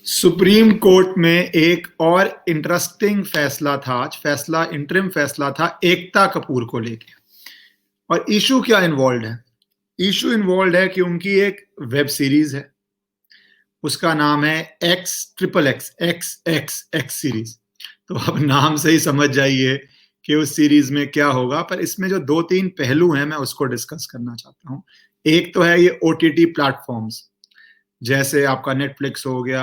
Supreme court में एक और इंटरेस्टिंग फैसला था। आज फैसला इंटरिम फैसला था एकता कपूर को लेके। और इशू क्या इन्वॉल्व है? इशू इन्वॉल्व है कि उनकी एक वेब सीरीज है, उसका नाम है x triple x x x x series. तो अब नाम से ही समझ जाइए कि उस सीरीज में क्या होगा। पर इसमें जो दो तीन पहलू हैं मैं उसको डिस्कस करना चाहता हूँ। एक तो है ये ओटीटी प्लेटफॉर्म्स, जैसे आपका नेटफ्लिक्स हो गया,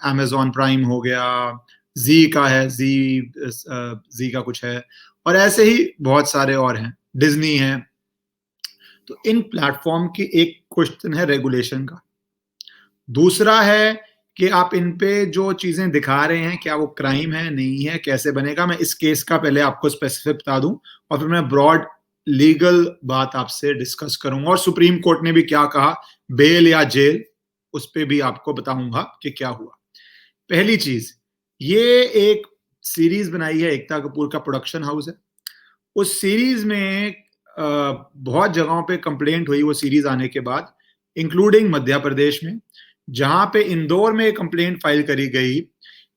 amazon प्राइम हो गया, जी का है, जी का कुछ है, और ऐसे ही बहुत सारे और हैं, डिज्नी है। तो इन प्लेटफॉर्म की एक क्वेश्चन है रेगुलेशन का। दूसरा है कि आप इन पे जो चीजें दिखा रहे हैं क्या वो क्राइम है, नहीं है, कैसे बनेगा। मैं इस केस का पहले आपको स्पेसिफिक बता दूं और फिर मैं ब्रॉड लीगल बात आपसे डिस्कस करूंगा, और सुप्रीम कोर्ट ने भी क्या कहा, बेल या जेल, उस पर भी आपको बताऊंगा कि क्या हुआ। पहली चीज, ये एक सीरीज बनाई है, एकता कपूर का प्रोडक्शन हाउस है। उस सीरीज में बहुत जगहों पे कंप्लेंट हुई वो सीरीज आने के बाद, इंक्लूडिंग मध्य प्रदेश में, जहां पे इंदौर में कंप्लेंट फाइल करी गई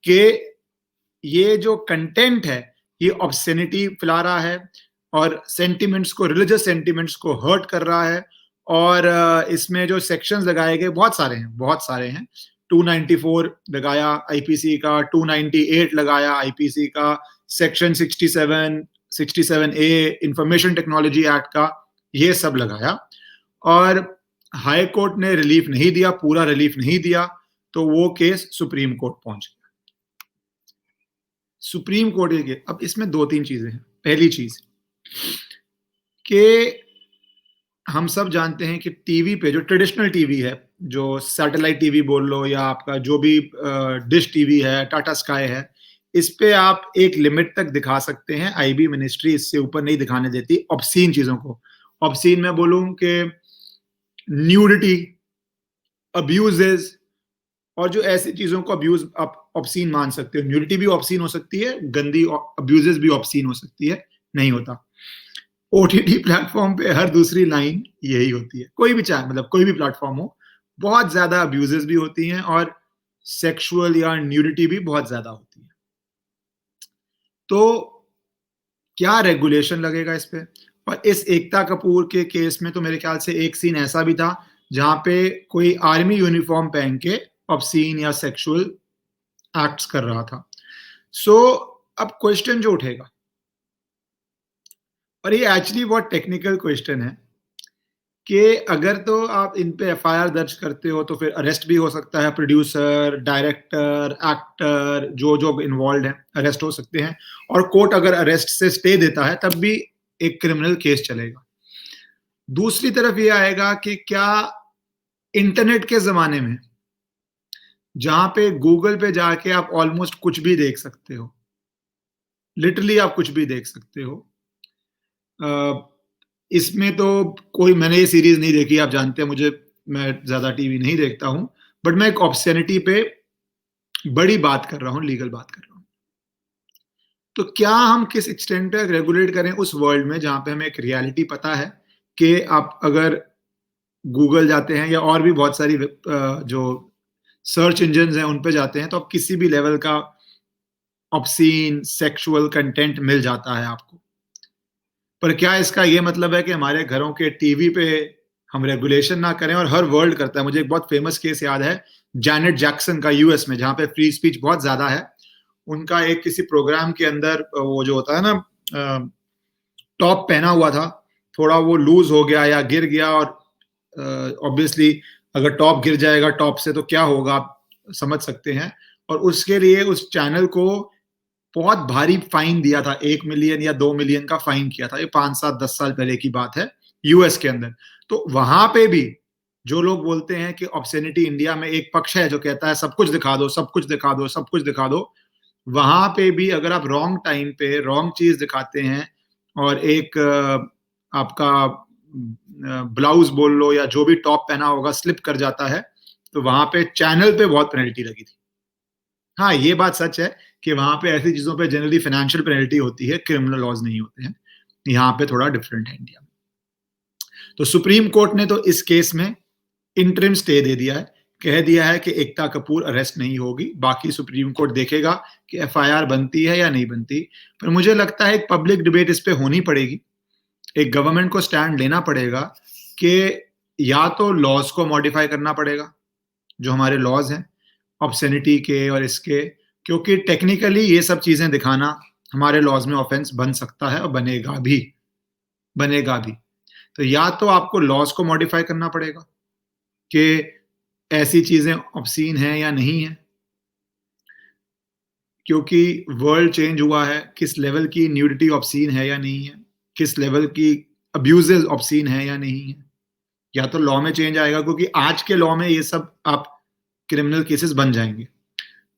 कि ये जो कंटेंट है ये ऑब्ससेनिटी फैला रहा है और सेंटिमेंट्स को, रिलीजियस सेंटिमेंट्स को हर्ट कर रहा है। और इसमें जो सेक्शंस लगाए गए बहुत सारे हैं, बहुत सारे हैं। 294 लगाया आईपीसी का, 298 लगाया आईपीसी का, section 67, 67A information technology act का, ये सब लगाया। और हाई कोर्ट ने रिलीफ नहीं दिया, पूरा रिलीफ नहीं दिया, तो वो केस सुप्रीम कोर्ट पहुंच गया। सुप्रीम कोर्ट के अब इसमें दो तीन चीजें हैं। पहली चीज कि हम सब जानते हैं कि टीवी पे, जो ट्रेडिशनल टीवी है, जो सैटेलाइट टीवी बोल लो या आपका जो भी डिश टीवी है, टाटा स्काई है, इस पे आप एक लिमिट तक दिखा सकते हैं। आईबी मिनिस्ट्री इससे ऊपर नहीं दिखाने देती ऑब्सीन चीजों को। ऑब्सीन मैं बोलूं कि न्यूडिटी, अब्यूजेस, और जो ऐसी चीजों को अब्यूज आप ऑब्सीन मान सकते हो। न्यूडिटी भी ऑब्सीन हो सकती है, गंदी अब्यूजेस भी ऑब्सीन हो सकती है, नहीं होता। ओटीटी प्लेटफॉर्म पे हर दूसरी लाइन यही होती है, कोई भी चाहे, मतलब कोई भी प्लेटफॉर्म हो, बहुत ज्यादा अब्यूजेस भी होती हैं और सेक्सुअल या न्यूडिटी भी बहुत ज्यादा होती है। तो क्या रेगुलेशन लगेगा इस पे? और इस एकता कपूर के केस में तो मेरे ख्याल से एक सीन ऐसा भी था जहां पे कोई आर्मी यूनिफॉर्म पहन के ऑब्सीन या सेक्सुअल एक्ट्स कर रहा था। सो अब क्वेश्चन जो उठेगा, और ये एक्चुअली बहुत टेक्निकल क्वेश्चन है, कि अगर तो आप इन पे एफआईआर दर्ज करते हो तो फिर अरेस्ट भी हो सकता है, प्रोड्यूसर, डायरेक्टर, एक्टर, जो जो इन्वॉल्व है अरेस्ट हो सकते हैं। और कोर्ट अगर अरेस्ट से स्टे देता है तब भी एक क्रिमिनल केस चलेगा। दूसरी तरफ ये आएगा कि क्या इंटरनेट के जमाने में, जहां पे गूगल पे जाके आप ऑलमोस्ट कुछ भी देख सकते हो, लिटरली आप कुछ भी देख सकते हो, इसमें तो कोई, मैंने ये सीरीज नहीं देखी, आप जानते हैं मुझे, मैं ज्यादा टीवी नहीं देखता हूं, बट मैं एक ऑब्ससेनिटी पे बड़ी बात कर रहा हूं, लीगल बात कर रहा हूं। तो क्या हम किस एक्सटेंट तक रेगुलेट करें उस वर्ल्ड में जहां पे हमें एक रियलिटी पता है कि आप अगर गूगल जाते हैं या और भी बहुत सारी जो सर्च इंजन हैं उन पे जाते हैं तो आप किसी भी लेवल का ऑब्सीन सेक्सुअल कंटेंट मिल जाता है आपको। पर क्या इसका ये मतलब है कि हमारे घरों के टीवी पे हम रेगुलेशन ना करें? और हर वर्ल्ड करता है। मुझे एक बहुत फेमस केस याद है, जैनेट जैक्सन का, यूएस में, जहां पे फ्री स्पीच बहुत ज्यादा है। उनका एक किसी प्रोग्राम के अंदर वो जो होता है ना, टॉप पहना हुआ था, थोड़ा वो लूज हो गया या गिर गया, और ऑब्वियसली अगर टॉप गिर जाएगा टॉप से तो क्या होगा, आप समझ सकते हैं। और उसके लिए उस चैनल को बहुत भारी फाइन दिया था, 1 मिलियन या 2 मिलियन का फाइन किया था। ये 5 7 10 साल पहले की बात है, यूएस के अंदर। तो वहां पे भी जो लोग बोलते हैं कि ऑब्सेनिटी इंडिया में, एक पक्ष है जो कहता है सब कुछ दिखा दो, सब कुछ दिखा दो, सब कुछ दिखा दो, वहां पे भी अगर आप रॉन्ग टाइम पे रॉन्ग चीज दिखाते हैं और एक आपका ब्लाउज बोल लो या जो भी टॉप पहना होगा स्लिप कर जाता है, तो वहां पे चैनल पे बहुत पेनल्टी लगी थी। हाँ, ये बात सच है कि वहां पे ऐसी चीजों पे जनरली फाइनेंशियल पेनल्टी होती है, क्रिमिनल लॉज नहीं होते हैं। यहाँ पे थोड़ा डिफरेंट है इंडिया में। तो सुप्रीम कोर्ट ने तो इस केस में इंटरिम स्टे दे दिया है कह दिया है कि एकता कपूर अरेस्ट नहीं होगी, बाकी सुप्रीम कोर्ट देखेगा कि एफआईआर बनती है या नहीं बनती। पर मुझे लगता है एक पब्लिक डिबेट इस पे होनी पड़ेगी, एक गवर्नमेंट को स्टैंड लेना पड़ेगा कि या तो लॉज को मॉडिफाई करना पड़ेगा, जो हमारे लॉज हैं ऑब्ससेनिटी के और इसके, क्योंकि टेक्निकली ये सब चीजें दिखाना हमारे लॉज में ऑफेंस बन सकता है और बनेगा भी। तो या तो आपको लॉज को मॉडिफाई करना पड़ेगा कि ऐसी चीजें ऑब्सीन हैं या नहीं है, क्योंकि वर्ल्ड चेंज हुआ है, किस लेवल की न्यूडिटी ऑब्सीन है या नहीं है, किस लेवल की अब्यूजेस ऑब्सीन है या नहीं है। या तो लॉ में चेंज आएगा, क्योंकि आज के लॉ में ये सब आप क्रिमिनल केसेस बन जाएंगे।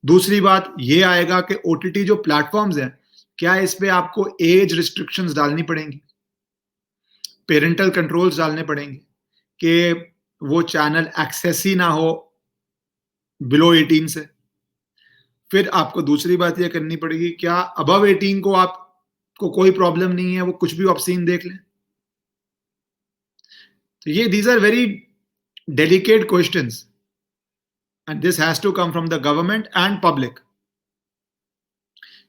दूसरी बात ये आएगा कि ओटीटी जो प्लेटफॉर्म्स हैं, क्या इस पे आपको एज रिस्ट्रिक्शंस डालनी पड़ेंगी, पेरेंटल कंट्रोल्स डालने पड़ेंगे कि वो चैनल एक्सेस ही ना हो बिलो 18 से। फिर आपको दूसरी बात ये करनी पड़ेगी, क्या अबव 18 को आपको कोई प्रॉब्लम नहीं है, वो कुछ भी ऑब्सीन देख लें। तो ये these are very delicate questions and this has to come from the government and public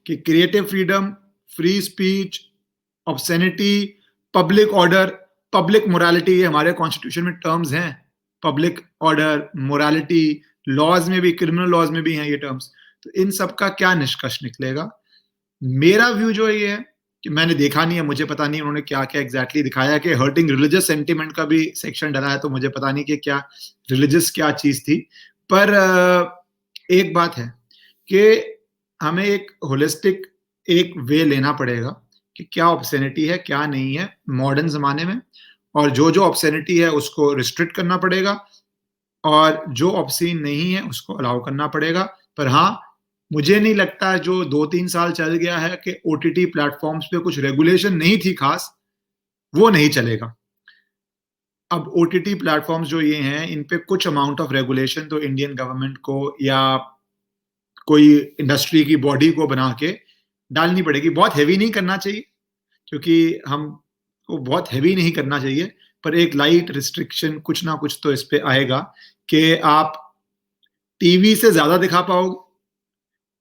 कि creative freedom, free speech, obscenity, public order, public morality, ये हमारे कॉन्स्टिट्यूशन में टर्म्स हैं। पब्लिक ऑर्डर, मोरालिटी, लॉज में भी, क्रिमिनल लॉज में भी हैं ये टर्म्स। तो इन सब का क्या निष्कर्ष निकलेगा? मेरा व्यू जो ये है कि मैंने देखा नहीं है, मुझे पता नहीं उन्होंने क्या क्या एग्जैक्टली दिखाया कि हर्टिंग रिलीजियस सेंटिमेंट का भी सेक्शन डला है, तो मुझे पता नहीं कि क्या रिलीजियस क्या चीज थी। पर एक बात है कि हमें एक होलिस्टिक एक वे लेना पड़ेगा कि क्या ऑब्सेनिटी है, क्या नहीं है मॉडर्न जमाने में, और जो जो ऑब्सेनिटी है उसको रिस्ट्रिक्ट करना पड़ेगा और जो ऑब्सीन नहीं है उसको अलाउ करना पड़ेगा। पर हाँ, मुझे नहीं लगता जो 2-3 साल चल गया है कि ओटीटी प्लेटफॉर्म्स पे कुछ रेगुलेशन नहीं थी खास, वो नहीं चलेगा। अब ओटीटी प्लेटफॉर्म्स जो ये हैं, इन पे कुछ अमाउंट ऑफ रेगुलेशन तो इंडियन गवर्नमेंट को या कोई इंडस्ट्री की बॉडी को बना के डालनी पड़ेगी। बहुत हेवी नहीं करना चाहिए, क्योंकि हमको बहुत हेवी नहीं करना चाहिए, पर एक लाइट रिस्ट्रिक्शन कुछ ना कुछ तो इस पे आएगा कि आप टीवी से ज्यादा दिखा पाओगे,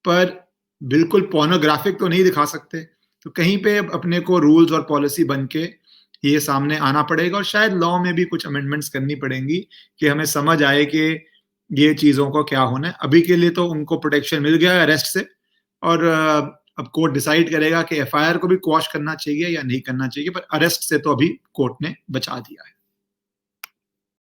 पर बिल्कुल पोर्नोग्राफिक तो नहीं दिखा सकते। तो कहीं पे अपने को रूल्स और पॉलिसी बन के ये सामने आना पड़ेगा, और शायद लॉ में भी कुछ अमेंडमेंट्स करनी पड़ेंगी कि हमें समझ आए कि ये चीजों को क्या होना है। अभी के लिए तो उनको प्रोटेक्शन मिल गया है अरेस्ट से, और अब कोर्ट डिसाइड करेगा कि एफआईआर को भी क्वॉश करना चाहिए या नहीं करना चाहिए, पर अरेस्ट से तो अभी कोर्ट ने बचा दिया है।